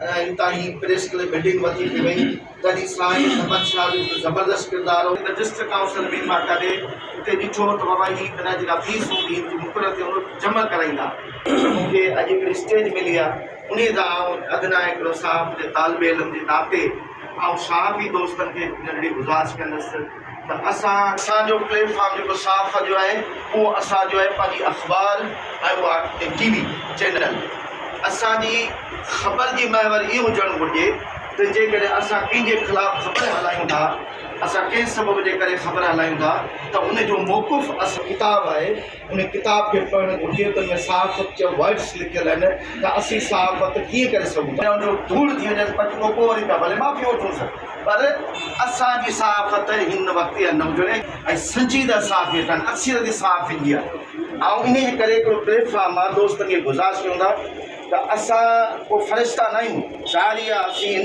इंताही press club building वठी थी वई तॾहिं साईं अहमद शाह जो ज़बरदस्त किरदारु हो। रजिस्टर काउंसिल में मां कॾहिं उते ॾिठो त बाबा ही हिन जेका फीस हूंदी मुक़ररु थिए उन जमा कराईंदा। मूंखे अॼु हिकिड़ी स्टेज मिली आहे उन सां आउं अदना हिकिड़ो साहब जे तालिबे इल्म जे नाते ऐं साहबी दोस्तनि खे नंढड़ी गुज़ारिश कंदुसि त असांजो प्लेटफॉर्म जेको साफ़ जो आहे उहो असांजो आहे पंहिंजी अख़बार ऐं उहा TV चैनल। असांजी ख़बर जी महवर इहो हुजणु घुरिजे त जेकॾहिं असां कंहिंजे ख़िलाफ़ु ख़बर हलायूं था, असां कंहिं सबब जे करे ख़बर हलायूं था त उनजो मौक़ुफ़ असां किताबु आहे उन किताब खे पढ़णु घुरिजे त उन सहाफ़त जा वर्ड्स लिखियल आहिनि त असीं सहाफ़त कीअं करे सघूं। उनजो धूड़ थी वञे पटको पोइ वरी पिया भले माफ़ी वठूंसि, पर असांजी सहाफ़त हिन वक़्तु इहा न हुजणे ऐं संजीदा सहाफ़ियत आहिनि, अक्सरियत साफ़ ईंदी आहे। ऐं इन जे करे हिकिड़ो प्लेटफॉर्म आहे दोस्तनि खे गुज़ारिश कयूं था त असां को फ़रिश्ता न आहियूं, शायरी आहे असीं